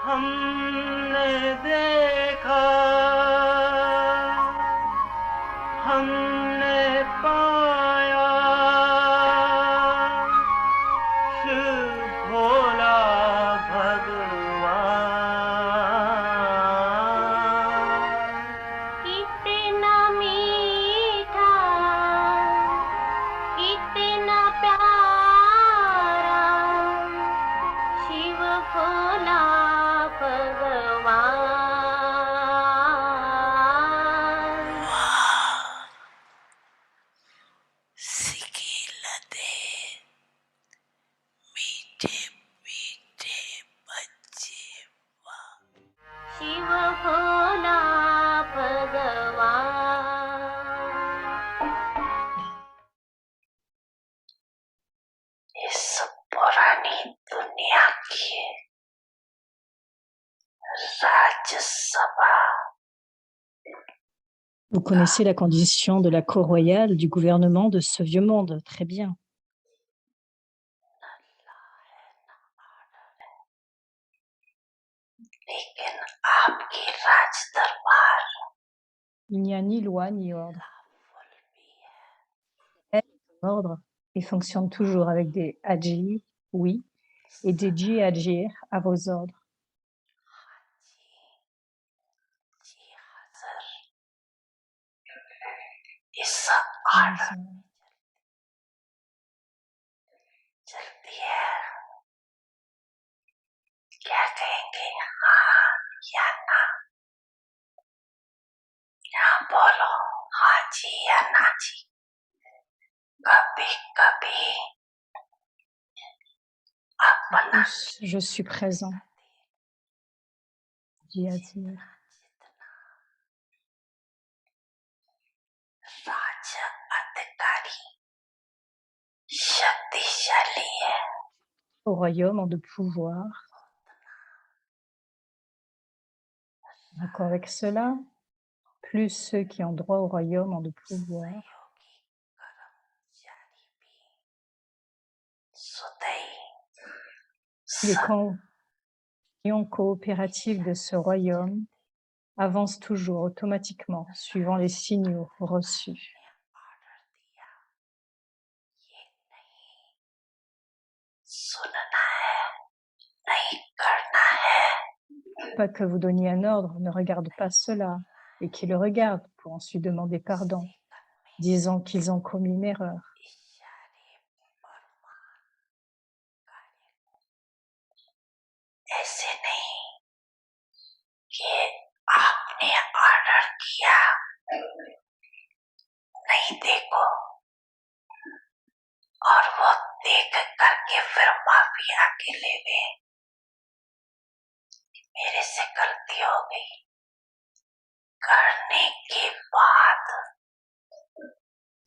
हमने देखा हमने पाया शिव भोला भगवान कितना मीठा कितना प्यारा शिव भोला भगवान सिखिलते मीठे मीठे बच्चे शिव भोला भगवान इस पुरानी दुनिया की Rajya Sabha Vous connaissez la condition de la cour royale, du gouvernement de ce vieux monde, très bien. लेकिन आपकी राज दरबार Il n'y a ni loi ni ordre. Ordre, il fonctionne toujours avec des adji, oui, et des ji agir à vos ordres. इस ऑर्डर चलती है क्या कहेंगे हाँ या ना यहाँ बोलो हाँ जी या ना जी कभी कभी अपना Je suis présent. Ji agir. राज्य अधिकारी शक्तिशाली है Au royaume ont de pouvoir. D'accord avec cela, plus ceux qui ont droit au royaume ont de pouvoir. Les compagnons coopératifs de ce royaume avancent toujours automatiquement suivant les signaux reçus. Pas que vous donniez un ordre, ne regarde pas cela, et qui le regardent pour ensuite demander pardon, disant qu'ils ont commis une erreur. ऐसे नहीं कि आपने ऑर्डर किया नहीं देखो और वो देख करके फिर माफी आके ले गए मेरे से गलती हो गई करने के बाद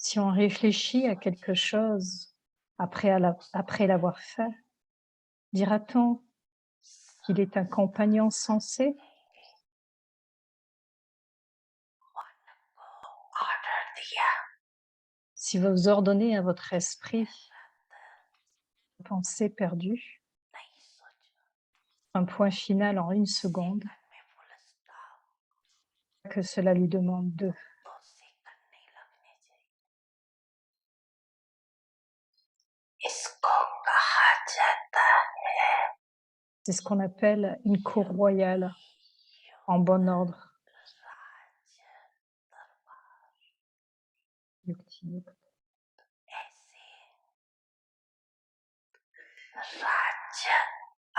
Si on réfléchit à quelque chose après l'avoir fait, dira-t-on qu'il est un compagnon sensé? Order दिया Si vous ordonnez à votre esprit une pensée perdue, un point final en 1 seconde, que cela lui demande de. इसको कहा जाता है C'est ce qu'on appelle une cour royale en bon ordre. राज्य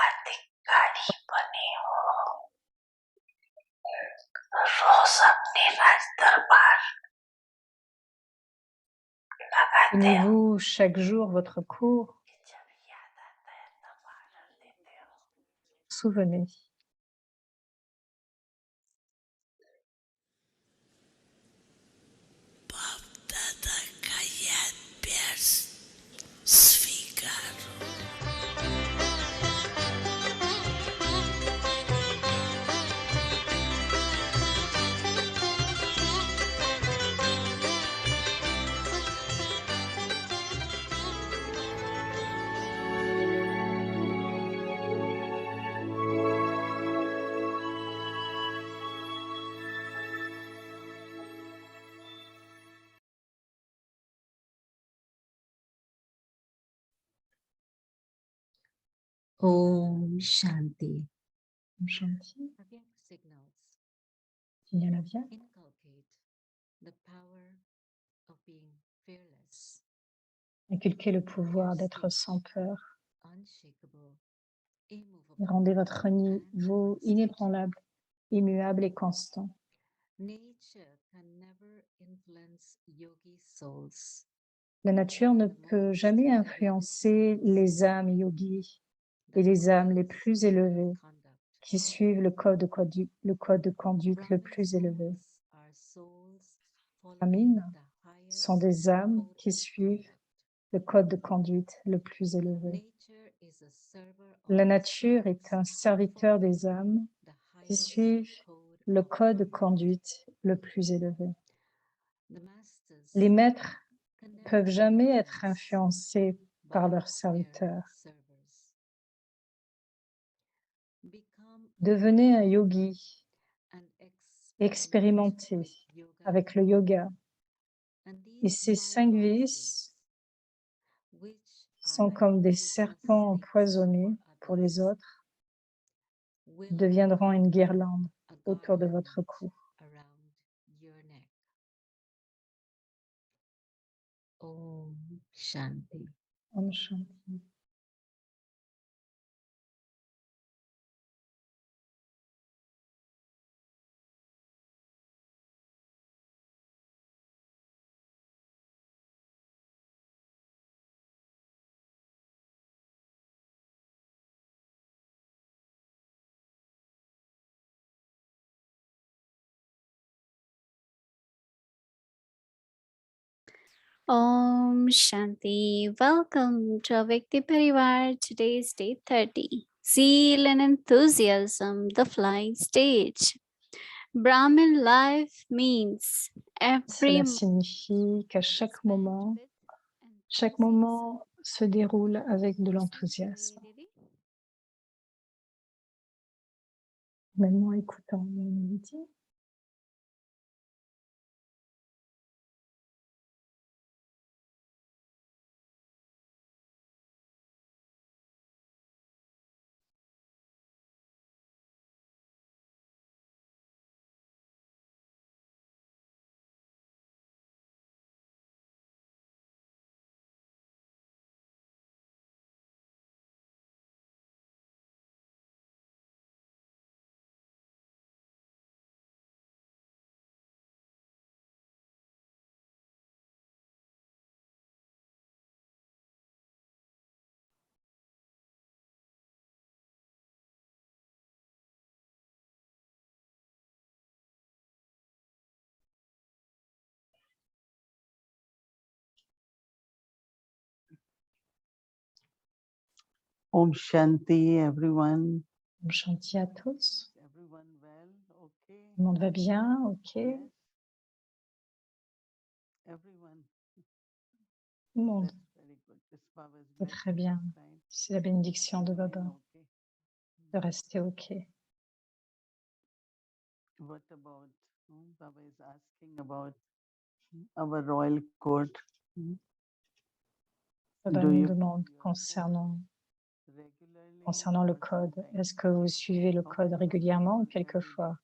अधिकारी बने हो रोज अपने राज दरबार लगाते हो Tenez-vous chaque jour votre cours, जब याद आता है तब ऑर्डर देते हो souvenez. बाप दादा का याद प्यार स्वीकारो Om Shanti. Om Shanti. Avyak signals Signal Avyak inculcate the power of being fearless, inculquez le pouvoir d'être sans peur unshakable, et immovable, rendez votre and niveau constant. inébranlable, immuable et constant. Nature can never influence yogi souls. La nature ne peut jamais influencer les âmes yogis et les âmes les plus élevées qui suivent le code de conduite le plus élevé. Brahmins sont des âmes qui suivent le code de conduite le plus élevé. La nature est un serviteur des âmes qui suivent le code de conduite le plus élevé. Les maîtres ne peuvent jamais être influencés par leurs serviteurs. Devenez un yogi expérimenté avec le yoga et ces 5 vices sont comme des serpents empoisonnés pour les autres, deviendront une guirlande autour de votre cou. Om Shanti. Om Shanti. Om Shanti. Welcome to Avyakti Parivar. Today is day 30. Zeal and enthusiasm, the flying stage. Brahmin life means every Cela signifie qu'à chaque moment se déroule avec de l'enthousiasme. Maintenant, écoutons l'humilité. Om Shanti, everyone. Om Shanti à tous. Everyone well? Okay. Tout le monde va bien? Ok. Yes. Everyone. Tout le monde. That's very good. This Baba is C'est blessing très bien. this time. C'est la bénédiction de Remain Baba okay. de rester ok. What about? Baba is asking about our royal court. Baba Do nous you demande follow your code concernant le regularly or code. sometimes? Est-ce que vous suivez le How code many of you régulièrement ou follow every day? quelquefois?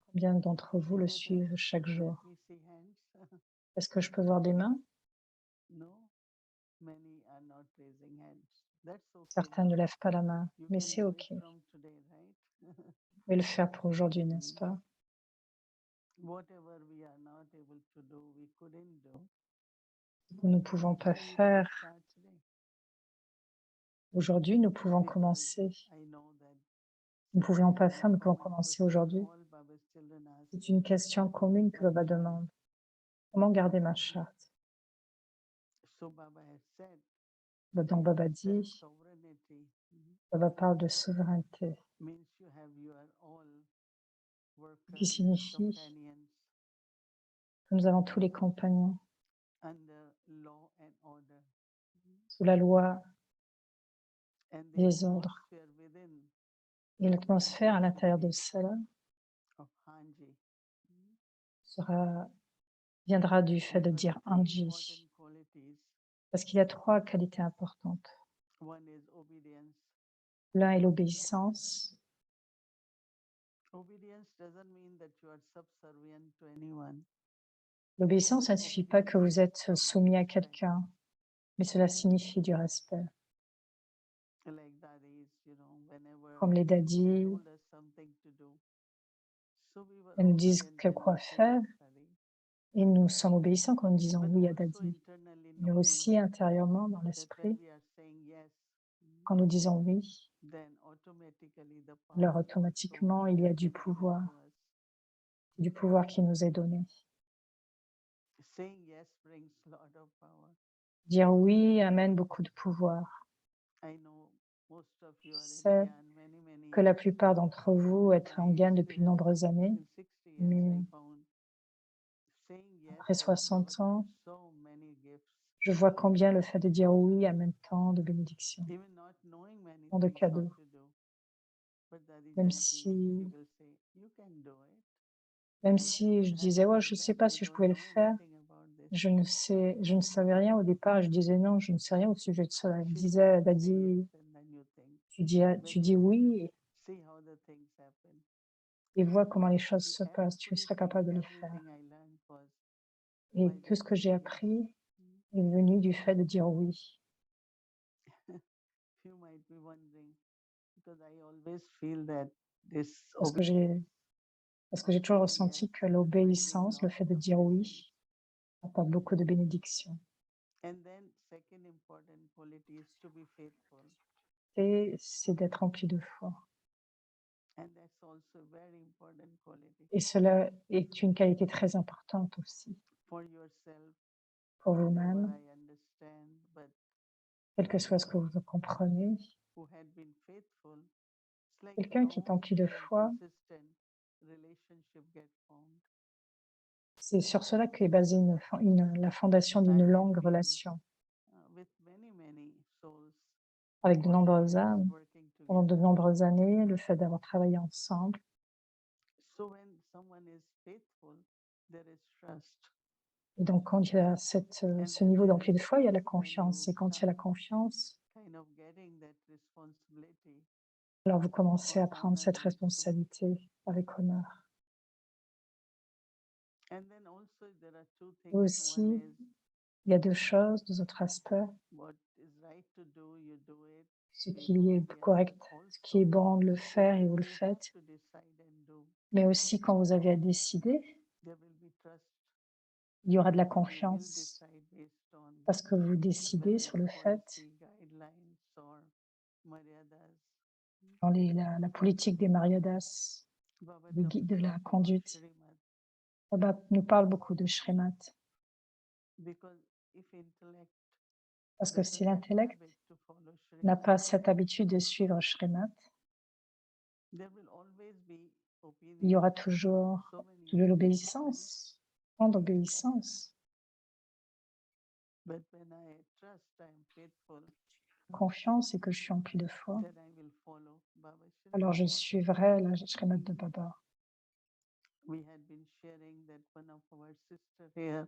Combien d'entre vous le Is it suivent chaque Let jour? me see hands. Est-ce que je peux voir des mains? No, many are not raising hands. That's okay. Certains ne lèvent pas la main, You mais can c'est do ok. it Vous from today, right? pouvez le faire pour aujourd'hui, n'est-ce pas? Whatever we are not able to do, we couldn't do. Ce que nous ne pouvons pas Then we can faire start today. aujourd'hui, nous pouvons Because commencer. I know that Nous ne pouvions pas faire, nous pouvons common commencer question aujourd'hui. all Baba's children ask. C'est une question commune que Baba demande. Comment garder ma charte? So Baba has said Donc Baba that dit, sovereignty Baba parle de souveraineté, means you have your all ce qui workers, signifie companions que nous avons tous les compagnons under law and order. sous la loi And et the les ordres. atmosphere within Et l'atmosphère à l'intérieur de cela of Hanji. viendra du fait de There are dire three Anji, important qualities parce qu'il y a 3 qualités importantes One is obedience. L'un est l'obéissance. Obedience doesn't mean that you are subservient to anyone. L'obéissance, ça ne signifie pas que vous êtes soumis à quelqu'un, mais cela signifie du respect. Like daddies, whenever Comme les they daddies, told us something to do. So we were elles nous disent obedient que and quoi we said faire, yes, daddy. et nous sommes obéissants quand nous disons But oui à also Daddy. internally Mais aussi knowing intérieurement, dans that l'esprit, when we are saying yes, quand nous disons oui, then automatically the alors power automatiquement, also il y a du is given pouvoir to us. qui nous est donné. Saying yes brings lot of power. Dire oui amène beaucoup de pouvoir. I know most of you Je are in sais Gyan, many que la plupart d'entre vous êtes en Guyane depuis de nombreuses années, in 60 years mais I found saying yes après has 60 brought ans, so many gifts. je vois combien le fait de dire oui amène tant de bénédictions, Even not knowing many tant de things cadeaux. what to do. But Daddy Même gently, si, he will say, you can do it. même You si can je do it. disais, And I ouais, said, je ne sais "When pas I si je don't pouvais le know faire, anything about this." je ne savais rien au départ, et je disais non, je ne sais rien au sujet de cela. Il me She disait, said, say Daddy, yes, and then you think. tu dis oui See how the things happen. et vois comment les choses See, se passent, tu seras capable de le faire. everything I learned was Et by tout ce que Daddy j'ai saying appris yes. est venu du fait de dire oui. You might be wondering, because I always feel that this Parce que j'ai toujours ressenti que l'obéissance, le fait de dire oui, apporte beaucoup de bénédictions. And then second important quality is to be faithful. Et c'est d'être rempli de foi. And that's also a very important quality Et cela est une qualité très importante aussi for yourself, pour whatever vous-même, I understand, but quel que soit ce que vous comprenez. who had been faithful, it's like Quelqu'un qui est long empli de and foi, consistent relationship get formed. c'est sur cela qu'est basée la fondation d'une longue relation With many souls avec de for nombreuses years âmes. working Pendant de together. nombreuses années, le fait d'avoir travaillé ensemble. So when someone is faithful, there is trust. Et donc, quand il y a ce niveau d'ampli de foi, il y a la confiance. Et quand il y a la confiance, Kind of getting that responsibility. alors vous commencez à prendre honor cette also. responsabilité avec honneur. And then also there are two Et things. One aussi, is il y a deux choses, deux autres aspects. what is right to do, you do it. Ce Be qui est obedient, correct, but ce qui est also bon de le faire et vous le you have faites. to decide and do. Mais aussi, quand vous avez à décider, There will be trust. il y aura de la You will confiance decide based on parce que vous décidez whether sur le fait, policy, guidelines or maryadas. dans la politique des Maryadas, Baba de talks la lot about conduite. Shrimad, Baba nous parle beaucoup de Shrimat, because if intellect parce que doesn't si have l'intellect habit to follow n'a Shrimad, pas cette habitude de suivre Shrimat, there will always be il y aura opinions, toujours so many de opinions, right? l'obéissance, tant d'obéissance, But when I trust, I am faithful, confiance et que je suis empli de foi, then I will follow Baba alors Shrimad. je suivrai la Shrimat de Baba. We had been sharing that one of our sister here,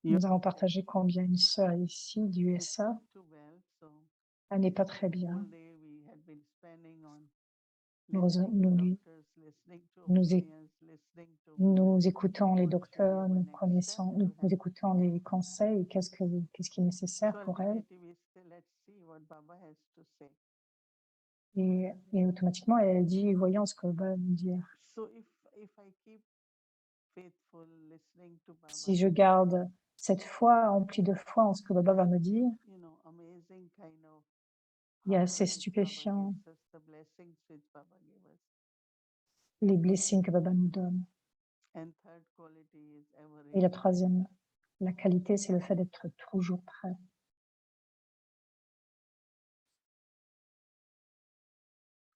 Nous avons partagé combien une sœur ici du it's USA, not too well, so elle n'est pas très bien. all day we had been spending on Nous, listening to nous, doctors, listening to nous, é- opinions, listening to nous écoutons les what should be docteurs, our nous next connaissons, step nous to happen. écoutons les conseils, qu'est-ce qui est nécessaire So pour elle. ultimately we say, let's see what Baba has to say. Et automatiquement, elle dit, voyons ce que Baba va nous dire. So if I keep faithful listening to Baba, Si je garde cette foi, emplie de foi en ce que Baba va me dire, amazing kind of il y a how assez much Baba stupéfiant gives us, the blessings which Baba gave us. les blessings que Baba nous donne. And third quality is ever Et la ready. troisième, la qualité, c'est le fait d'être toujours prêt.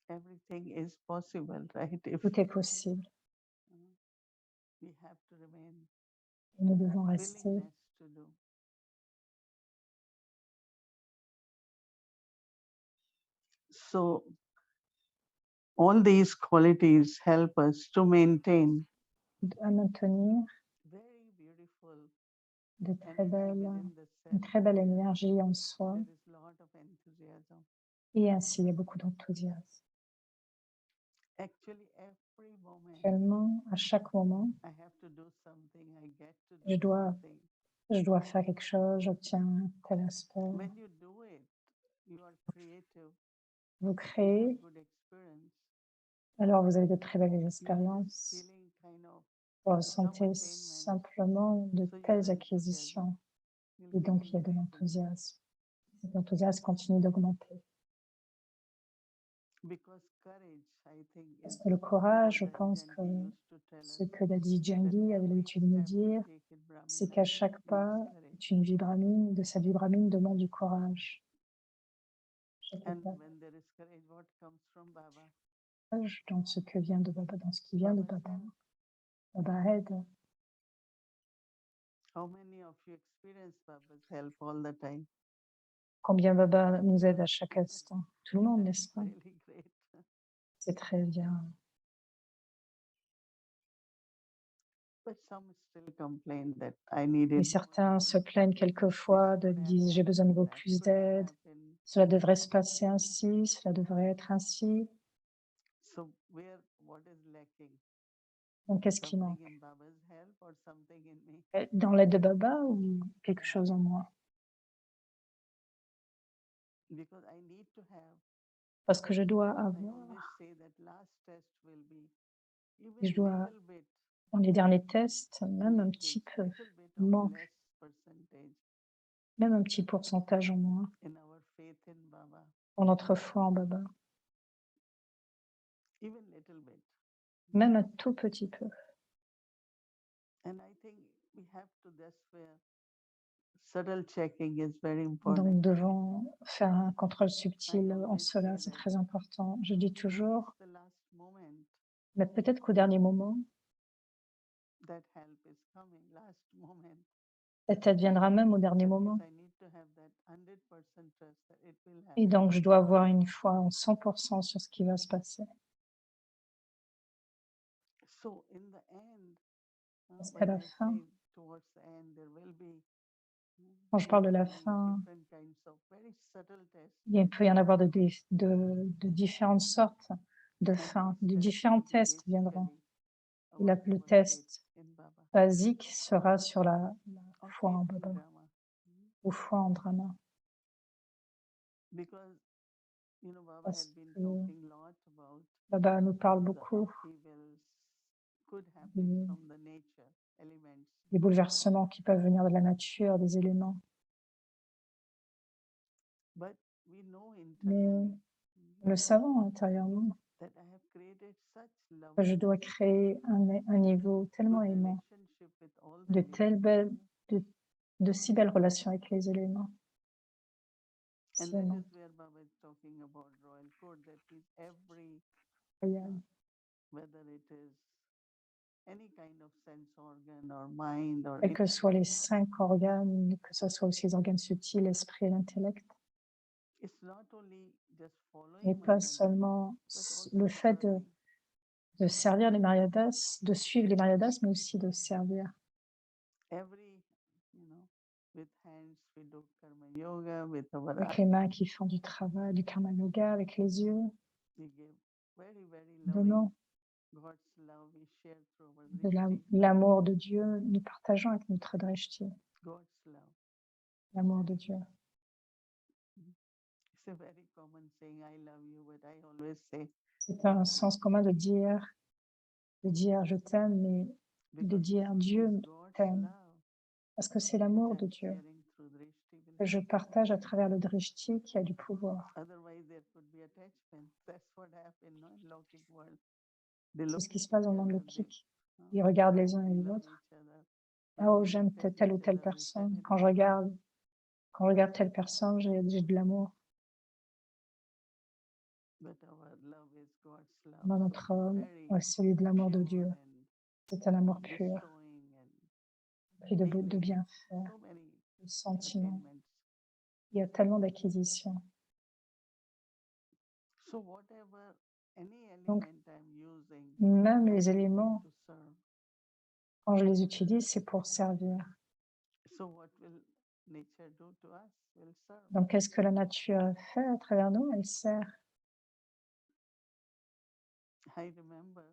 Everything is possible, right? If Tout est possible. we have to remain Et nous devons rester willingness to do. So all these qualities help us to maintain à maintenir very beautiful de très energy belles, within the une self. très belle énergie en soi. There is lot lot of enthusiasm. Et ainsi, il y a beaucoup d'enthousiasme. Actually, every moment Actuellement, à chaque moment, I have to do something, I get to je do dois, something. je dois faire quelque chose, j'obtiens tel aspect. When you do it, you are creative, Vous you have créez, good experience. alors vous avez de très belles You are just expériences. feeling kind of Vous some ressentez attainment. simplement de So your telles enthusiasm acquisitions. will Et keep donc, il y a de increasing. l'enthousiasme. Cet enthousiasme continue d'augmenter. Because courage, I think, Parce is que le courage, je what pense que Dadi used to tell ce us, que Dadi that Jangi avait every l'habitude de nous step we dire, take in Brahmin c'est qu'à life chaque needs pas courage. est une vibramine, de cette vibramine demande du courage. Chaque And pas when there is courage, what comes from Baba? dans ce que vient de Baba, dans ce qui vient de Baba's Baba. help. Baba aide. How many of you experience Baba's help all the time? Combien Baba nous aide à chaque instant. Tout le monde, n'est-ce That's pas? really great. C'est très bien. But some still complain that I needed Et more certains se help. plaignent This quelquefois, should disent j'ai happen, besoin de that plus should d'aide, happen. cela devrait se passer ainsi, cela devrait être ainsi. So what is lacking? Donc, qu'est-ce qui Something manque? in Baba's help or something in me? Dans l'aide de Baba ou quelque chose en moi? Because I need to have. Parce que je dois I avoir, always say that last test will be et je even dois, little bit dans les derniers tests, même un leakage, petit peu, little bit of manque, less percentage même un petit pourcentage en moi, in our faith in Baba. en notre foi en Baba, Even little bit. même un tout petit peu. And I think we have to, that's where subtle checking is very important. Donc, nous devons faire un contrôle I subtil en always cela, say c'est that très important. Je dis maybe toujours, it's the last moment mais peut-être qu'au dernier moment, that help is coming, last moment. cette aide viendra même au dernier That moment. means I need to have that 100% trust that it will Et happen. donc, je dois avoir une foi en 100% sur ce qui va se passer. So in the end, Parce qu'à when la I fin, say towards the end, there will be quand je parle de la different fin, kinds of very subtle tests. il peut y en avoir de différentes sortes de And fins, these de tests différents will be tests viendront. basically Et our le faith test in Baba. basique sera sur la Or foi en faith in Baba Brahma. ou foi en Drama. Because Baba Parce had been que talking lot about Baba nous parle the beaucoup upheavals could happen des, from the nature elements. des bouleversements qui peuvent venir de la nature, des éléments. But we know Mais internally nous le savons intérieurement that I have created such que je loving, dois créer un niveau tellement good aimant, relationship with all the de elements. de si belles relations avec les éléments. And Si that aimants. is where Baba is talking about royal code, that is every, Incroyable. whether it is any kind of sense organ or mind or Quels que soient les 5 organes, que ce soit aussi les organes subtils, l'esprit et l'intellect, it's not only just following et pas Mayada, seulement but le also fait serving. de servir les Mariadas, de suivre les Mariadas, mais aussi de servir. Every, with hands we do karma yoga, with our Avec eyes les mains qui font du travail, du karma yoga, avec les yeux, we give very, very loving donnant God's love we share through our de drishti, l'amour de Dieu, nous partageons avec notre drishti, God's love. l'amour de Dieu. It's a very common saying, I love you, but I always say, C'est un sens commun de dire je t'aime, mais de because dire it Dieu is God's t'aime, love parce que c'est which l'amour de I'm Dieu sharing through drishti will que je have partage à power. travers le drishti qui a du pouvoir. Otherwise, there could be attachment. That's what happened, no, in Lokik world. They C'est look ce qui at se passe each dans le monde other, they, lokique. Ils regardent les uns et they les love autres. each other. Ah, When oh, we j'aime look at telle ou each telle other, we personne. suddenly Quand je regarde telle personne, j'ai de l'amour. but our love is God's love. Dans So notre homme, very celui de l'amour de pure Dieu. and C'est un amour pur, bestowing and puis de giving bienfaits, so many de sentiments. attainments. Il y a tellement d'acquisitions. So whatever any Donc, element I'm using, même I'm les using éléments, to serve. quand je les utilise, c'est pour servir. So what will nature do to us will serve. Donc, qu'est-ce que la nature fait à travers nous? Elle sert. I remember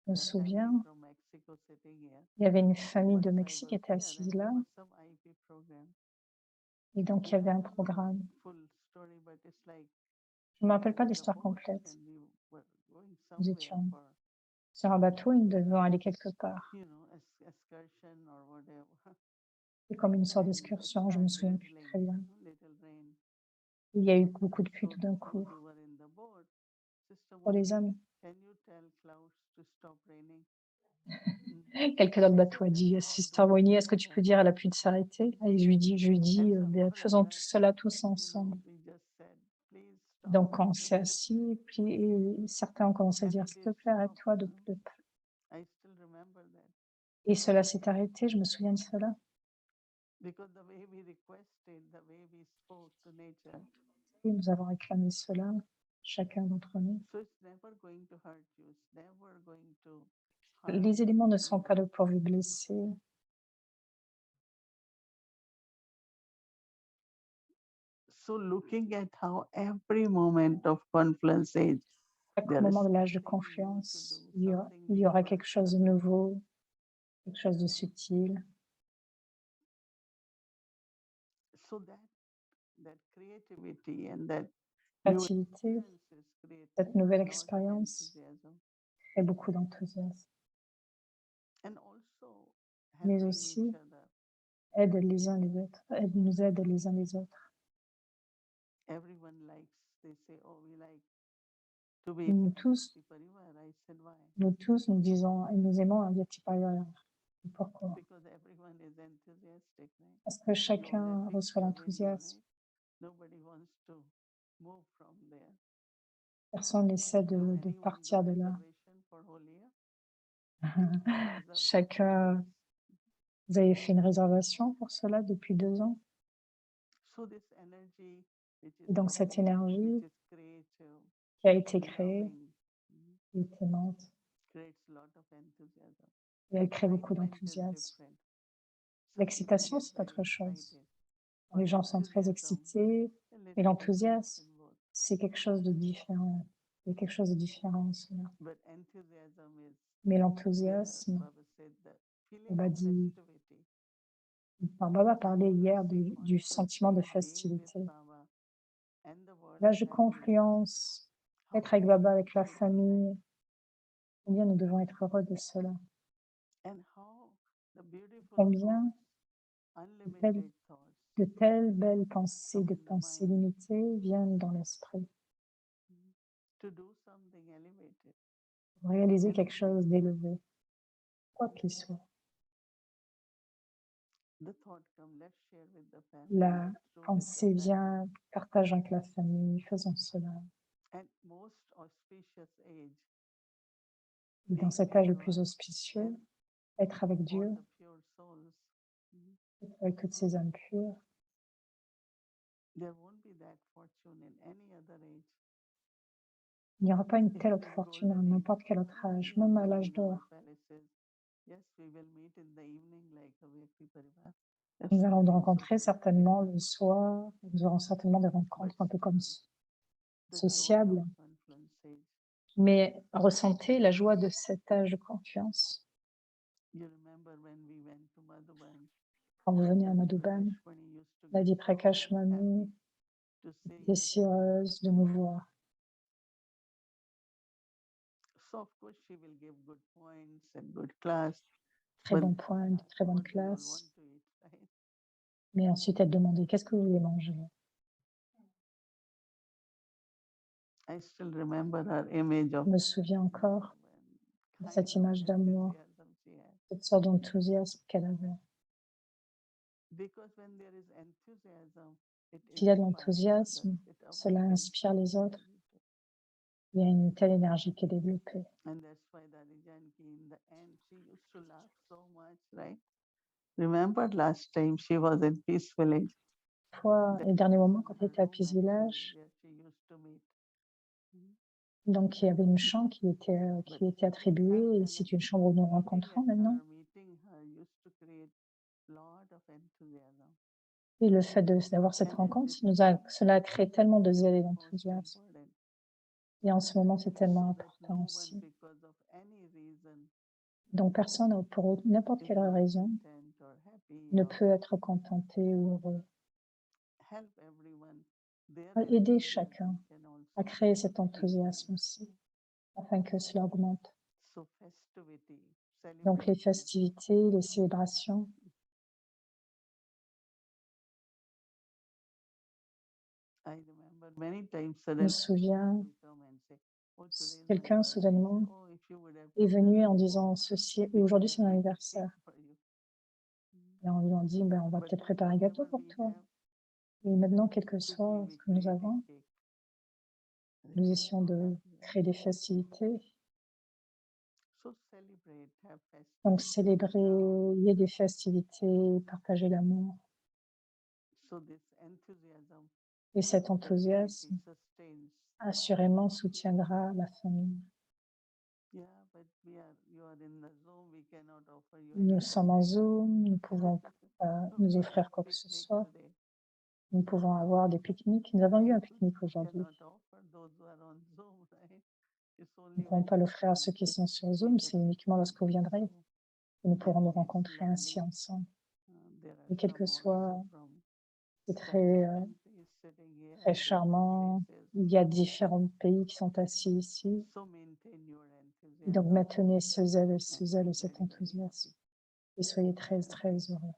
Je me a family souviens, from Mexico sitting here. il y avait une famille de Once I Mexique qui was était there assise and there là, was some IP program. et donc il y And I avait un don't know the programme. full story, but it's like Je ne me we rappelle were pas in the l'histoire boat complète. and we were going Nous somewhere étions for, sur un bateau et nous devions aller quelque part. excursion or whatever. C'est comme une sorte And it d'excursion, je me souviens started plus like très bien. little rain. Il y a eu beaucoup de pluie So tout d'un those coup. who were in the boat, Sister Pour les Moni, hommes, can you tell clouds to stop raining? Mm. quelqu'un dans le She bateau said, a let's dit, all Sister do it Winnie, est-ce que tu peux together. dire à la pluie de s'arrêter? Et je lui dis, As a bien, matter of faisons tout fact, cela tous ensemble. we just said, please stop. Donc on s'est assis, puis et certains ont commencé à And dire, it s'il te is plaît, stopped. arrête-toi de. I still remember that. Et cela s'est arrêté, je me souviens de cela. Because the way we requested, the way we spoke to nature. Et nous avons réclamé cela, chacun d'entre nous. So it's never going to hurt you. It's never going to harm Les éléments ne you. sont pas là pour vous blesser. So looking at how every moment of confluence age, Chaque there is moment de l'âge de something new to confiance, do, il y something aura deeper. quelque chose de nouveau, quelque chose de subtil. So that creativity and that Créativité, experiences create cette nouvelle a lot of expérience enthusiasm. crée beaucoup d'enthousiasme, And also mais helping aussi each other. aide les uns les autres, nous aide les uns les autres. Everyone likes, they say, oh, we like to be Nous tous, Bhakti Parivar. I said, why? nous disons et nous aimons un Bhakti Parivar. Pourquoi? Because everyone is enthusiastic, right? Parce que No chacun letting reçoit the wind, l'enthousiasme. right? Nobody wants to move from there. Personne n'essaie Do de anyone partir do de là. reservation for whole year? Reserve for Chacun, 2 years. vous avez fait une réservation pour cela depuis 2 ans. So this energy, which is Et donc cette creative, énergie which is creative, qui a été créée, loving, qui est aimante, creates a lot of enthusiasm. et elle crée beaucoup Excitement is d'enthousiasme. different. Some people L'excitation, get c'est very autre chose. excited. Les But gens sont très enthusiasm, excités, a et little difference l'enthousiasme, in both. c'est quelque chose de différent. Il y a quelque chose de différent en cela. But enthusiasm is Mais where l'enthousiasme, Baba said the feeling Baba of dit, festivity. Baba parlait hier Witnessing du oneself sentiment de being with festivité. Baba and the word L'âge de family. confluence, How être avec Baba, happy avec la we should be, right? famille, combien nous devons être heureux de cela. And how the beautiful Combien thoughts, de telles, unlimited thoughts, de telles belles pensées, come de in the pensées mind limitées viennent dans l'esprit to do something elevated. pour réaliser quelque Anything. chose d'élevé, quoi qu'il soit. The thought come, let's share with the family, La let's do with pensée the family. vient, partage avec la famille, faisons cela. And most auspicious age, Et dans being cet with âge le God plus auspicieux, and être avec all Dieu, the pure souls, être avec toutes ces âmes pures, there won't be that fortune in any other age. il n'y aura pas une Even telle autre in fortune à golden age, n'importe quel autre âge, we même à also l'âge in our d'or. palaces. Yes, we will meet in the evening like a Vyakti Parivar. Nous allons nous Something so rencontrer great. certainement le soir, nous aurons certainement des But rencontres un peu comme still, the joy sociables, of confluence age. mais ressentez la joie de cet âge de confiance. You remember when we went to Madhuban, Quand vous venez à Lady Madhuban, Prakashmani used to Lady get so Prakash Mani happy to see était us. si heureuse de nous voir. So of course she will give good points and good class. Très But bon point, de très bonne what we all want classe. to eat, right? Mais ensuite, elle demandait, qu'est-ce que vous voulez manger? I still remember her image Je of me souviens encore love de and cette kind of image d'amour, enthusiasm she had. cette sorte d'enthousiasme qu'elle avait. Because when there is enthusiasm, it S'il y a de inspires l'enthousiasme, others, it cela awakens inspire les something autres. in you too. Il y a une telle énergie qui est développée. And that's why Dadi Janki in the end, she used to laugh so much, right? Remember last time she was in Peace Village? Fois, That et le dernier was moment, in quand elle her était à room Peace actually, Village, where she used to meet. donc il y avait une chambre qui But était attribuée, et c'est une chambre où nous nous rencontrons maintenant. meeting her used to create lot of enthusiasm. Et le fait d'avoir cette rencontre, cela a créé tellement de zèle et d'enthousiasme. Et en ce moment, c'est tellement important aussi. Donc personne, pour n'importe quelle raison, ne peut être contenté ou heureux. Aider chacun à créer cet enthousiasme aussi, afin que cela augmente. Donc les festivités, les célébrations, je me souviens, quelqu'un soudainement est venu en disant ceci, et aujourd'hui c'est mon anniversaire. Et on lui a dit, ben, on va peut-être préparer un gâteau pour toi. Et maintenant, quel que soit ce que nous avons, nous essayons de créer des festivités. Donc célébrer, il y a des festivités, partager l'amour. Et cet enthousiasme assurément soutiendra la famille. Nous sommes en Zoom, nous ne pouvons pas nous offrir quoi que ce soit. Nous pouvons avoir des pique-niques. Nous avons eu un pique-nique aujourd'hui. Nous ne pourrons pas l'offrir à ceux qui sont sur Zoom, c'est uniquement lorsque vous viendrez que nous pourrons nous rencontrer ainsi ensemble. Et quel que soit, c'est très charmant. Il y a différents pays qui sont assis ici. Et donc maintenez ce zèle, cet enthousiasme. Et soyez très, très heureux.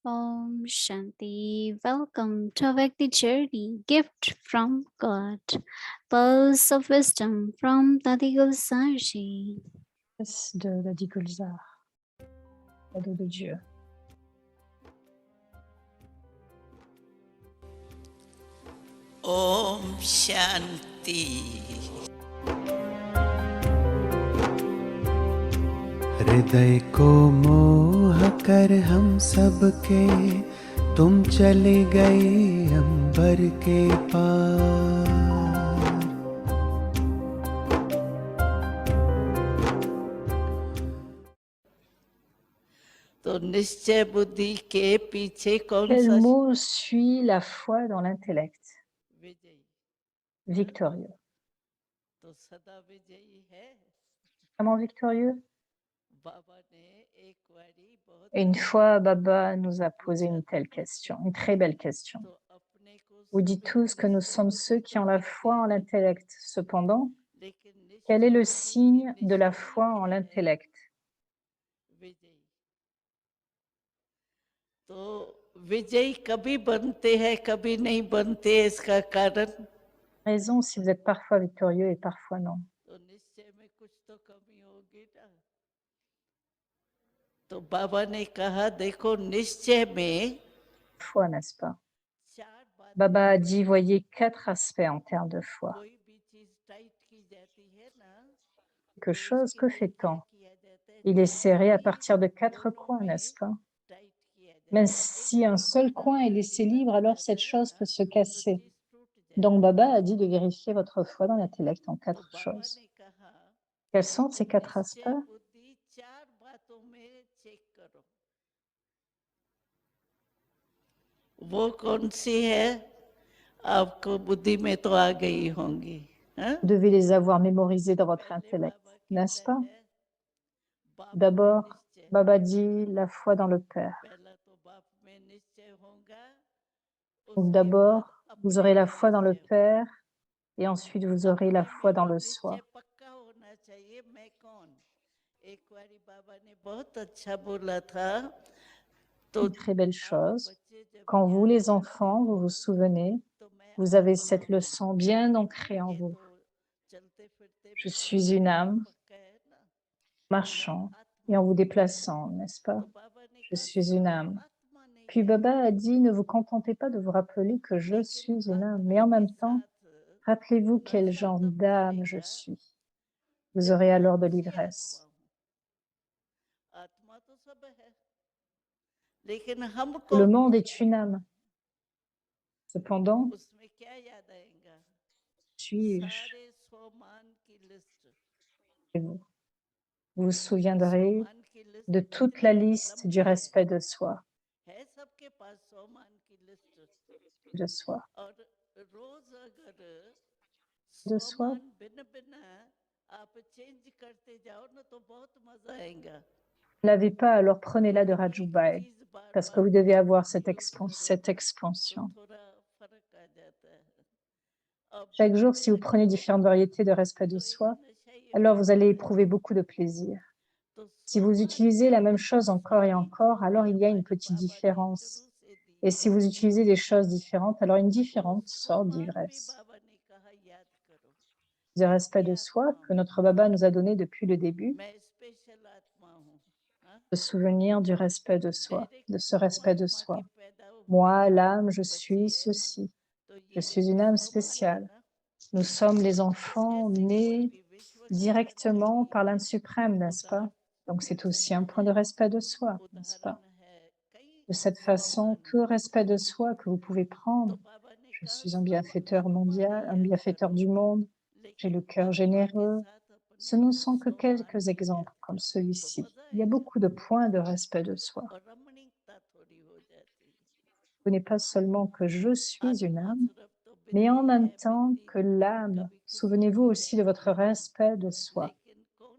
Om Shanti. Welcome to Avakti Journey, gift from God, pearls of wisdom from Dadi Gulzarji. De Dadi Gulzar, cadeau de Dieu. Om Shanti. हृदय को मोह कर हम सबके तुम चले गए अंबर के पार। तो निश्चय बुद्धि के पीछे कौन Quel सा mot suit la foi dans l'intellect? विजयी? Victorieux. तो सदा विजयी है। Vraiment victorieux? बाबा ने एक वारी बहुत Et une fois, Baba nous a posé une telle question, une très belle question. तो अपने को Vous dites tous que nous sommes ceux qui ont la foi en l'intellect. Cependant, लेकिन quel est le निश्चय signe de la निश्चय foi en है l'intellect? विजयी। तो विजयी कभी बनते हैं कभी नहीं बनते, इसका कारण Raison si vous êtes parfois victorieux et parfois non. तो निश्चय में कुछ तो कमी होगी ना। तो बाबा ने कहा देखो निश्चय में Foi, n'est-ce pas? 4 बातें Baba a dit, voyez 4 aspects en termes de foi. कोई भी चीज टाइट की जाती है ना Quelque तो chose, उसके que लिए क्या fait-on? किया जाता है Il est serré à चारों partir de 4 कोनों coins, में n'est-ce pas? टाइट किया जाता Même है। si एक un भी seul कोना coin est अगर laissé ढीला libre, हो alors जाता cette है chose ना peut se तो casser. चीज टूट जाती Donc है। Baba a dit de vérifier votre foi dans l'intellect en तो 4 बाबा choses. ने कहा Quels sont ces 4 निश्चय aspects? बुद्धि 4 बातों में चेक करो। वो कौन सी है आपको बुद्धि में तो आ गई होंगी, हाँ? Vous devez les avoir mémorisés dans votre पहले intellect, बाबा n'est-ce कहता pas? है बाप में D'abord, निश्चय। Baba dit la foi dans le Père. पहला तो बाप में निश्चय होगा, Donc उसके बाद d'abord, vous अपने aurez la में foi dans le निश्चय होगा। Père et ensuite vous aurez la अपने foi में dans वो le निश्चय soi. पक्का होना चाहिए मैं कौन। एक बारी बाबा ने बहुत अच्छा बोला था तो Une très belle आप chose. बच्चे जब Quand vous, याद les करते enfants, vous vous हो souvenez, तो मैं vous avez आत्मा cette हूँ। leçon bien ancrée en ये vous. तो चलते फिरते Je भी suis une निश्चय âme पक्का है ना। मैं marchant आत्मा et en vous हूँ। déplaçant, n'est-ce pas? तो बाबा ने Je कहा suis une सिर्फ âme. आत्मा नहीं Puis है Baba a dit, ne vous contentez pas de vous rappeler que je लेकिन suis une âme, mais आत्मा en के même temps, साथ rappelez-vous quel नशा genre तब d'âme je चढ़ेगा suis. Vous जब aurez alors de कौन सी l'ivresse. आत्मा हूँ। आत्मा तो सब है लेकिन हम Le कौन monde est une âme. Cependant, उसमें क्या याद आएगा suis-je? सारे 100 Et vous vous souviendrez de toute la liste du respect de soi, de soi, de soi. Vous ne l'avez pas, alors prenez-la de Rajubai, parce que vous devez avoir cette expansion. Chaque jour, si vous prenez différentes variétés de respect de soi, alors vous allez éprouver beaucoup de plaisir. Si vous utilisez la même chose encore et encore, alors il y a une petite différence. Et si vous utilisez des choses différentes, alors une différente sorte d'ivresse. Le respect de soi que notre Baba nous a donné depuis le début, le souvenir du respect de soi, de ce respect de soi. Moi, l'âme, je suis ceci. Je suis une âme spéciale. Nous sommes les enfants nés directement par l'âme suprême, n'est-ce pas? Donc c'est aussi un point de respect de soi, n'est-ce pas? De cette façon, tout respect de soi que vous pouvez prendre. Je suis un bienfaiteur mondial, un bienfaiteur du monde. J'ai le cœur généreux. Ce ne sont que quelques exemples comme celui-ci. Il y a beaucoup de points de respect de soi. Ce n'est pas seulement que je suis une âme, mais en même temps que l'âme. Souvenez-vous aussi de votre respect de soi.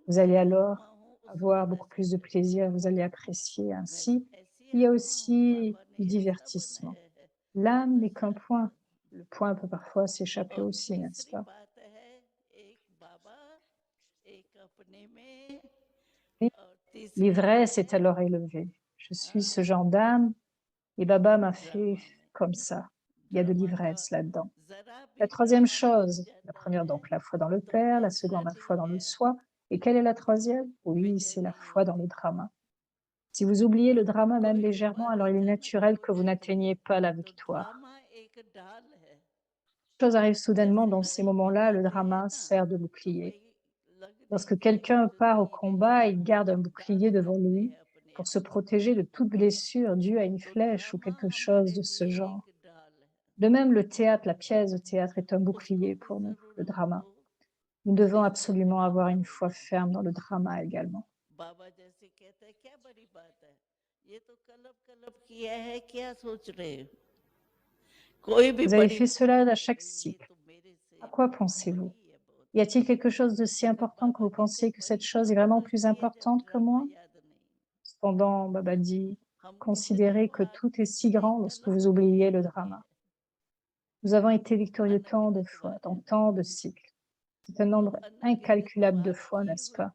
Vous allez alors avoir beaucoup plus de plaisir, vous allez apprécier ainsi. Il y a aussi du divertissement. L'âme n'est qu'un point. Le point peut parfois s'échapper aussi, n'est-ce pas? L'ivresse est alors élevée. Je suis ce genre d'âme et Baba m'a fait comme ça. Il y a de l'ivresse là-dedans. La troisième chose, la première donc la foi dans le Père, la seconde la foi dans le soi. Et quelle est la troisième? Oui, c'est la foi dans le drama. Si vous oubliez le drama même légèrement, alors il est naturel que vous n'atteigniez pas la victoire. Les choses arrivent soudainement dans ces moments-là, le drama sert de bouclier. Lorsque quelqu'un part au combat, il garde un bouclier devant lui pour se protéger de toute blessure due à une flèche ou quelque chose de ce genre. De même, le théâtre, la pièce de théâtre est un bouclier pour nous, le drama. Nous devons absolument avoir une foi ferme dans le drama également. Vous avez fait cela à chaque cycle. À quoi pensez-vous? Y a-t-il quelque chose de si important que vous pensez que cette chose est vraiment plus importante que moi? Cependant, Baba dit, considérez que tout est si grand lorsque vous oubliez le drama. Nous avons été victorieux tant de fois, dans tant de cycles. C'est un nombre incalculable de fois, n'est-ce pas?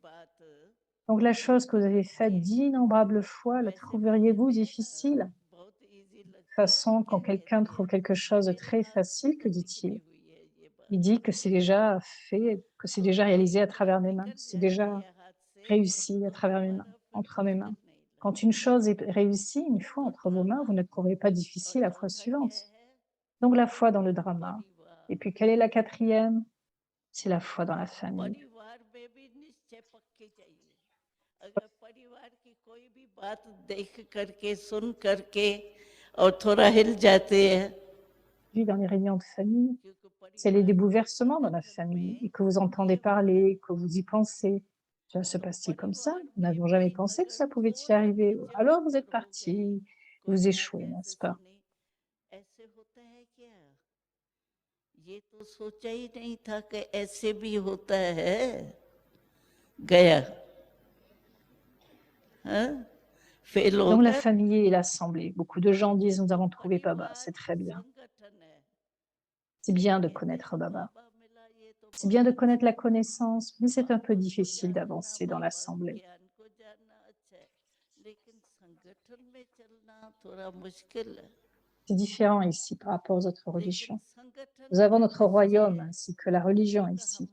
Donc la chose que vous avez faite d'innombrables fois, la trouveriez-vous difficile? De toute façon, quand quelqu'un trouve quelque chose de très facile, que dit-il? Il dit que c'est déjà fait, que c'est déjà réalisé à travers mes mains, c'est déjà réussi à travers mes mains, entre mes mains. Quand une chose est réussie une fois entre vos mains, vous ne trouverez pas difficile la fois suivante. Donc la foi dans le drama. Et puis quelle est la quatrième? C'est la foi dans la famille. Dans les réunions de famille, c'est les bouleversements dans la famille et que vous entendez parler, que vous y pensez. Ça se passe-t-il comme ça? Nous n'avons jamais pensé que ça pouvait y arriver. Alors vous êtes parti, vous échouez, n'est-ce pas? Dans la famille et l'assemblée, beaucoup de gens disent nous avons trouvé Baba, c'est très bien. C'est bien de connaître Baba. C'est bien de connaître la connaissance, mais c'est un peu difficile d'avancer dans l'assemblée. C'est différent ici par rapport aux autres religions. Nous avons notre royaume ainsi que la religion ici.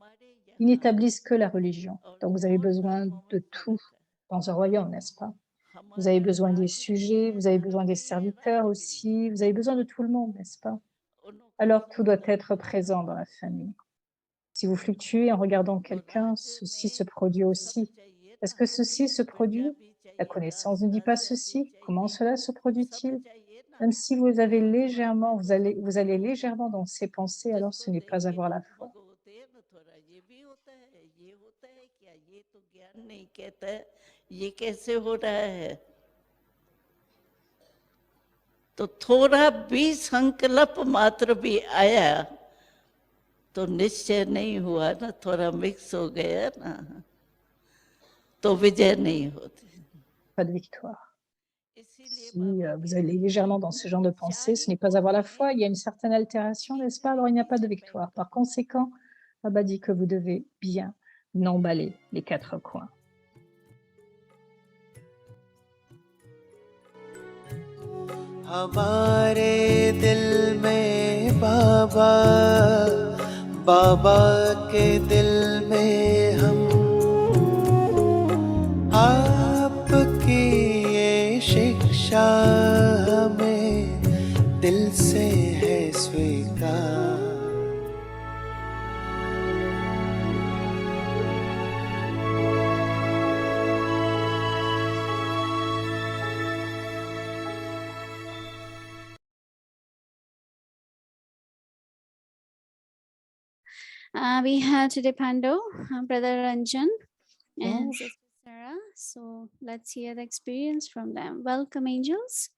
Ils n'établissent que la religion. Donc vous avez besoin de tout dans un royaume, n'est-ce pas? Vous avez besoin des sujets, vous avez besoin des serviteurs aussi, vous avez besoin de tout le monde, n'est-ce pas? Alors tout doit être présent dans la famille. Si vous fluctuez en regardant quelqu'un, ceci se produit aussi. Est-ce que ceci se produit? La connaissance ne dit pas ceci. Comment cela se produit-il? Même si vous avez légèrement, vous allez légèrement dans ces pensées, alors ce n'est pas avoir la foi. थोड़ा ये भी होता है, ये होता है क्या, ये तो ज्ञान नहीं कहता है, ये कैसे हो रहा है। तो थोड़ा भी संकल्प मात्र भी आया तो निश्चय नहीं हुआ ना, थोड़ा मिक्स हो गया ना, तो विजय नहीं होती। Pas de victoire. इसीलिए Si vous allez légèrement dans ce genre de pensée, ce n'est pas avoir la foi, il y a une certaine altération, n'est-ce pas? Alors il n'y a pas de victoire. Par conséquent, Baba dit que vous devez bien emballer les 4 coins. हमारे दिल में बाबा, बाबा के दिल में हम, आपकी ये शिक्षा हमें दिल से है स्वीकार। We have today Pando, Brother Ranjan, and Ange. Sister Sarah. So let's hear the experience from them. Welcome, angels.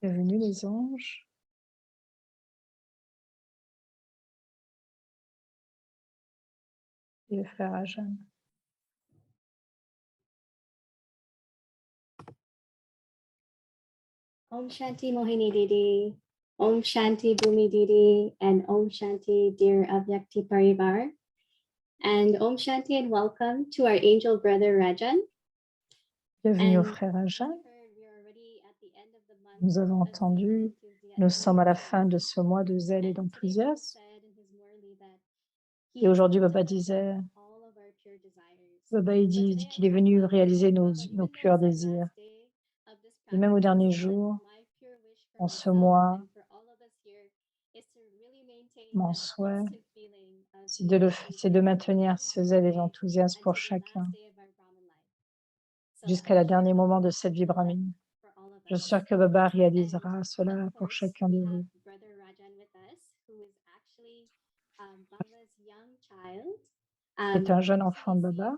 Bienvenue les anges. Et le frère Ajan. Om Shanti Mohini Didi, Om Shanti Bhumi Didi, and Om Shanti dear Avyakti Parivar. And Om Shanti and welcome to our angel brother Rajan. Bienvenue au And frère Ajan. we are already at the end of the month Nous avons of entendu, enthusiasm. nous sommes à la fin de ce mois de zèle et And today Baba d'enthousiasme. said in his Murli that Et aujourd'hui, Baba disait, all of our pure desires. Baba il dit qu'il est venu réaliser nos purs désirs. Et même au dernier jour, en ce mois, mon souhait, c'est de maintenir ce zèle et l'enthousiasme pour chacun jusqu'à le dernier moment de cette vie brahmine. Je suis sûre que Baba réalisera cela pour chacun de vous. C'est un jeune enfant de Baba,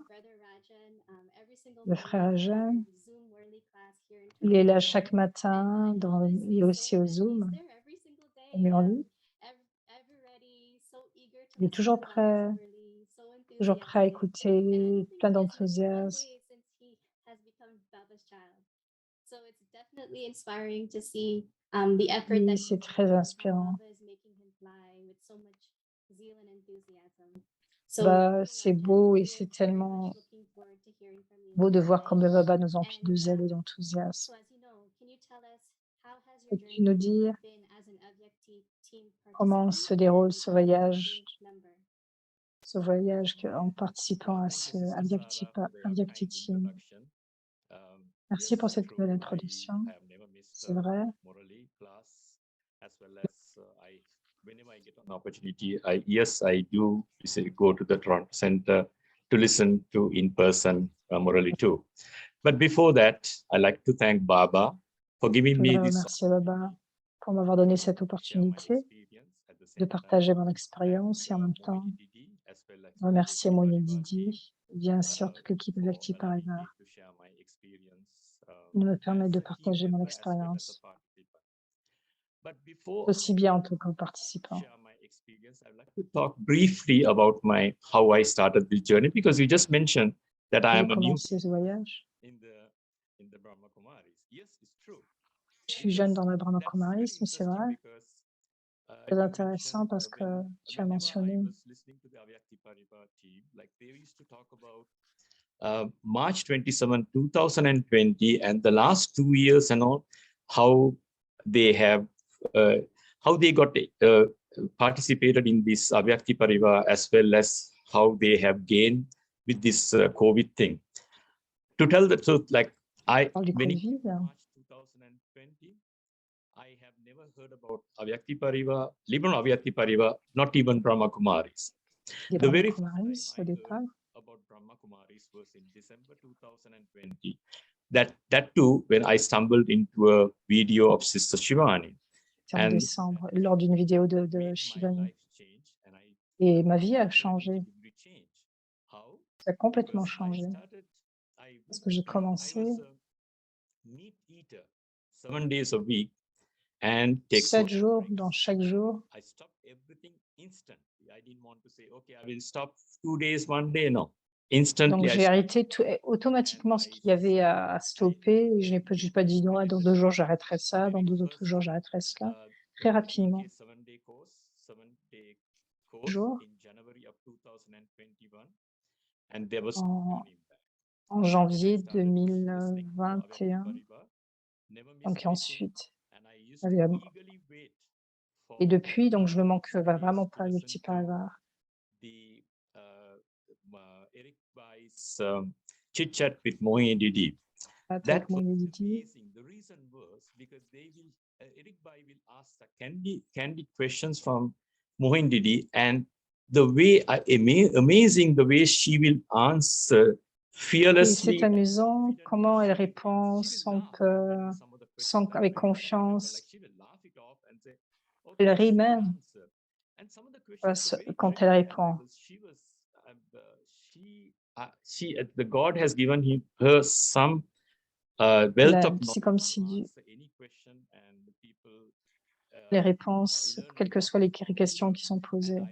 le frère Ajan. Il est là chaque matin, il est aussi au Zoom, au Murli. Il est toujours prêt à écouter, plein d'enthousiasme. Oui, c'est très inspirant. Bah, c'est beau et c'est tellement beau de voir comme le Baba nous emplit de zèle et d'enthousiasme. Peux-tu nous dire comment se déroule ce voyage en participant à ce Avyakti Team? Merci pour cette belle introduction. C'est vrai. Whenever I get an opportunity, I do go to the Toronto Center to listen to in-person Murali too. But before that, I like to thank Baba for giving me this. Remercier Baba pour m'avoir donné cette opportunité de partager mon expérience et en même temps remercier Mohini Didi et bien sûr toute l'équipe Avyakti Parivar de me permettre de partager mon expérience aussi bien en tant que participant. I'd like to talk briefly about how I started this journey because you just mentioned that I am a new ce voyage. in the Brahma Kumaris. Yes, it's true. Je suis jeune dans le Brahma Kumarisme, c'est vrai. Très intéressant parce que tu as mentionné March 27, 2020 and the last 2 years and all, how they got participated in this Avyakti Parivar as well as how they have gained with this COVID thing. To tell the truth, like when in March 2020, I have never heard about Avyakti Parivar, Liberal Avyakti Parivar, not even Brahma Kumaris. The very first time I heard about Brahma Kumaris was in December 2020. That too, when I stumbled into a video of Sister Shivani. En décembre, lors d'une vidéo de Shivani. Et ma vie a changé. Ça a complètement changé. Parce que j'ai commencé 7 days a week and takes 7 jours dans chaque jour. I stopped everything instantly. I didn't want to say, okay, I will stop 2 days, 1 day. No, instantly. Donc I j'ai stopped. arrêté tout, automatiquement ce qu'il y avait à stopper. Je n'ai pas dit non, dans 2 jours j'arrêterai ça, dans 2 autres jours j'arrêterai cela. Très rapidement. 7-day course, 7-day Jour. in January of 2021, and there was En, no impact. en janvier 2021. Donc ensuite, et depuis, donc je ne manque vraiment pas de petits Parivar. Eric Bai's chit-chat with Mohini Didi. Avec Mohini Didi. Amazing. The reason was because they will, Eric Bai will ask the candid questions from Mohini Didi, and the way, amazing the way she will answer fearlessly. C'est amusant comment elle répond sans peur, avec confiance. Elle rit même quand elle répond. The God has given her some wealth of C'est comme si les réponses, quelles que soient les questions qui sont posées.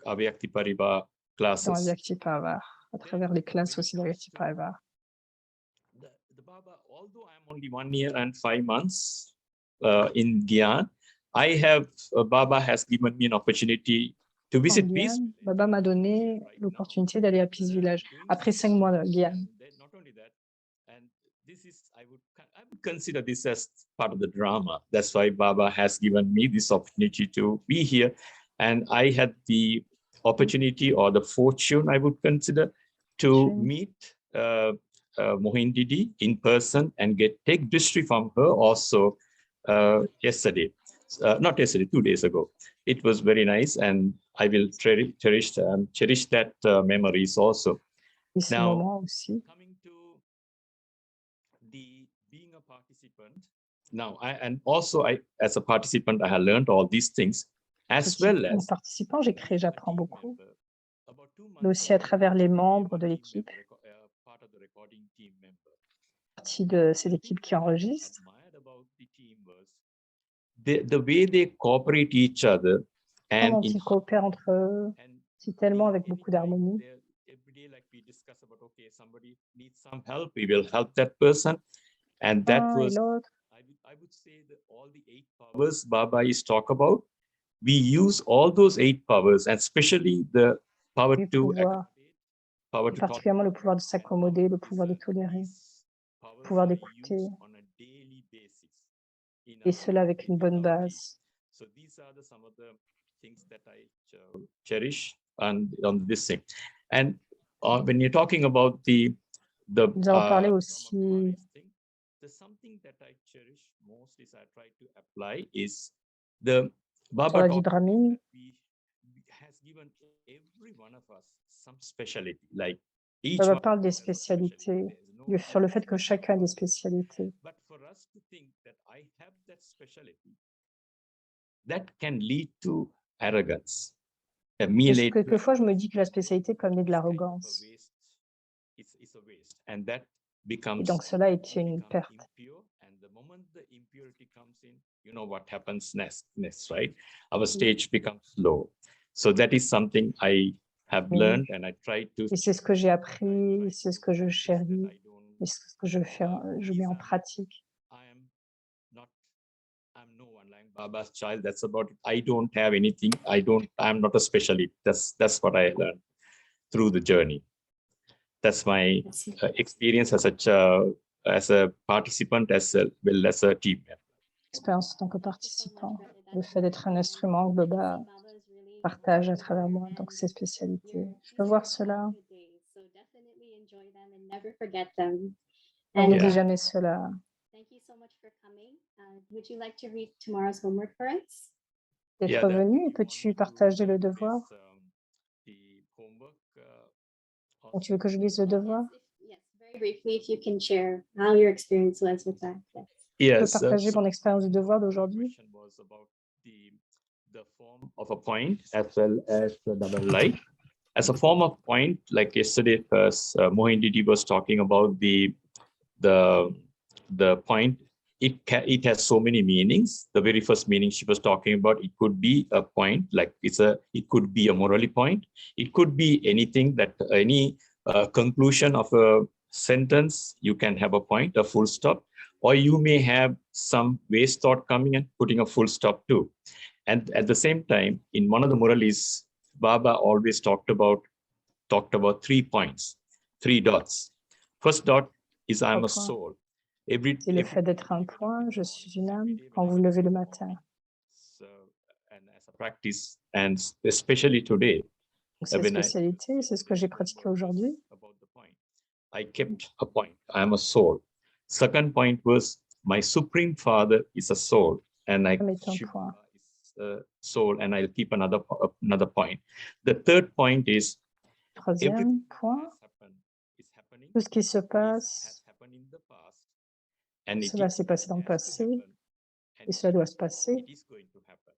Avyakti Parivar classes. Dans Avyakti Parivar, à travers les classes aussi d'Avyakti Parivar. The Baba, although I'm only 1 year and 5 months in Gyan, Baba has given me an opportunity to visit Peace. Baba m'a donné l'opportunité d'aller à Peace Village après 5 mois de Gyan. Not only that, and this is, I would consider this as part of the drama. That's why Baba has given me this opportunity to be here. And I had the opportunity or the fortune, I would consider, to meet Mohini Didi in person and take distri from her also yesterday. Not yesterday, 2 days ago. It was very nice, and I will cherish that memories also. Now, coming to the being a participant, now as a participant, I have learned all these things, as well as participant, j'apprends beaucoup, mais aussi à travers les membres de l'équipe, partie de cette équipe qui enregistre. The way they cooperate each other, and comment ils coopèrent entre eux, c'est tellement avec beaucoup d'harmonie. Like we discuss about, okay, somebody needs some help, we will help that person, and that was, I would say that all the 8 powers Baba is talk about, we use all those 8 powers, and especially the power to accommodate, particulièrement le pouvoir de s'accommoder, le pouvoir de tolérer, le pouvoir d'écouter, et cela avec une bonne base. So these are some of the things that I cherish on this thing. And when you're talking about the nous allons parler aussi something that I cherish most is I try to apply is the Baba la vie brahmine. Has given every one of us some specialty, like each Baba parle des spécialités, sur le fait que chacun a des spécialités. But for us to think that I have that specialty, that can lead to arrogance. Quelquefois, je me dis que la spécialité peut amener de l'arrogance. Et donc, cela est une perte. You know what happens next, right? Our stage becomes low. So that is something I have learned, and I try to. Et c'est ce que j'ai appris, c'est ce que je chéris, et c'est ce que je mets en pratique. I'm no one like Baba's child. That's about it. I don't have anything. I'm not a specialist. That's what I learned through the journey. That's my experience as a participant, as well as a team member. Expérience en tant que participant, le fait d'être un instrument que Baba partage à travers moi, donc ses spécialités. Je peux voir cela. N'oublie jamais cela. Thank you so much for coming. Would you like to read tomorrow's homework for us? D'être venu, peux-tu partager le devoir? Ou tu veux que je lise le devoir? Yes, very briefly, if you can share how your experience was with that. Yes. Yes. partager so mon expérience du devoir d'aujourd'hui? question was about the form of a point as well as the double light. As a form of point, like yesterday, Mohin Didi was talking about the point. It has so many meanings. The very first meaning she was talking about, it could be a point, like it could be a morally point. It could be anything that any conclusion of a sentence, you can have a point, a full stop, or you may have some waste thought coming and putting a full stop too. And at the same time, in one of the Muralis, Baba always talked about 3 points, 3 dots. First dot is I'm a soul. C'est le fait d'être un point, je suis une âme, quand vous levez le matin. So, and as a practice, and especially today, Donc, cette when spécialité, c'est ce que j'ai pratiqué aujourd'hui. about the point, I kept a point. I am a soul. Second point was my supreme father is a soul, and I L'âme est un point. is a soul, and I'll keep another point. The third point is Troisième point, is happening. tout ce qui se Has passe, happened in the past, and it cela is- s'est passé dans le has to passé, happen, and et cela doit se passer, it is going to happen.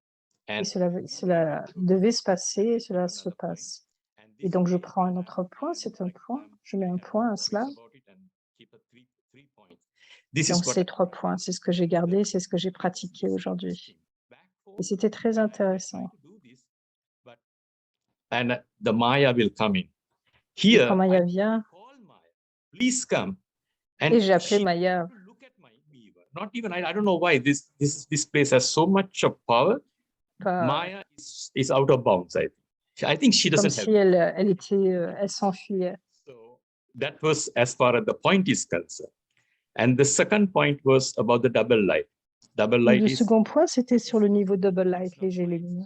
et And cela devait se passer, et cela se another point. passe. And Et this donc, je way, prends un autre point, c'est un point, je mets un point à cela. about it and keep a three points. This is Donc, what ces 3 points, c'est ce que j'ai gardé, c'est ce que j'ai pratiqué aujourd'hui. Et c'était très intéressant. And the Maya will come in. Et Here, quand Maya vient, call Maya, please come. And et j'ai appelé she- Maya. Look at my beaver. Not even I don't know why this place has so much of power. Maya is out of bounds. I think she Comme doesn't si have. elle s'enfuyait. So that was as far as the point is concerned. And the second point was about the double light. Double light Le is second point, c'était sur le niveau double light, léger lumineux.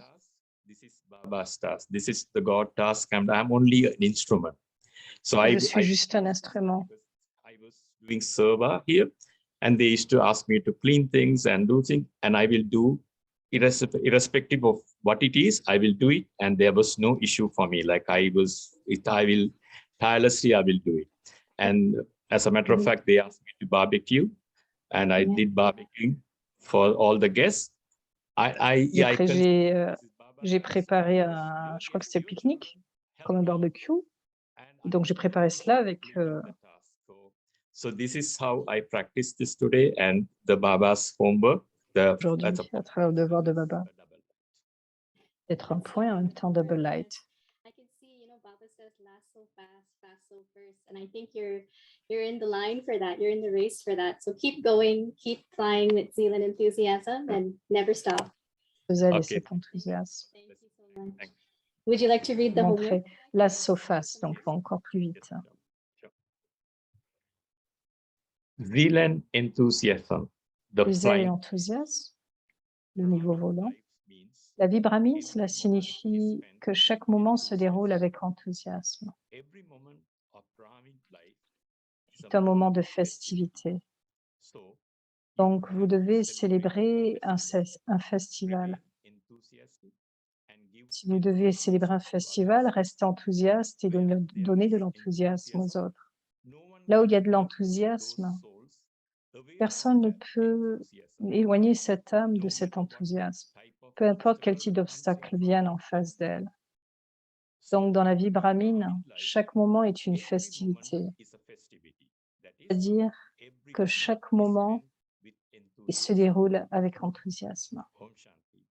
this is Baba's task. This is the God task, and I'm only an instrument. So Je suis juste un instrument. I was doing serva here, and they used to ask me to clean things and do things, and I will do irrespective of what it is, I will do it, and there was no issue for me. Like I will tirelessly, I will do it. And as a matter of fact, they asked me to barbecue, and I did barbecue for all the guests. J'ai préparé je crois que c'était pique-nique, comme un barbecue. Donc, j'ai préparé cela avec So this is how I practice this today, and the Baba's homework. aujourd'hui à travers le devoir de Baba. D'être un point en même temps double light. I can see, Baba says last so fast so first. And I think you're in the line for that. You're in the race for that. So keep going, keep flying with zeal and enthusiasm and never stop. Zèle et Okay. cet enthousiasme. Thank you so much. Thank Would you like to read the homework? Montrer last so fast, donc va encore plus vite. Zeal and enthusiasm. The Le zèle et flying l'enthousiasme, le niveau volant. means La vie brahmine, cela signifie que chaque moment se déroule avec enthousiasme. every moment of Brahmin life is C'est un moment de festivité. So, Donc, vous devez célébrer un festival. enthusiastic and give Si vous devez célébrer un festival, restez enthousiaste et donnez de l'enthousiasme aux autres. no one Là où il y a can de l'enthousiasme, those souls, the way personne ne that peut enthusiasm, éloigner cette âme de no cet matter what enthousiasme, type of peu importe quel type obstacle d'obstacle vienne en face d'elle. Donc, dans la vie brahmine, chaque moment est une festivité, c'est-à-dire que chaque moment il se déroule avec enthousiasme. Om Shanti.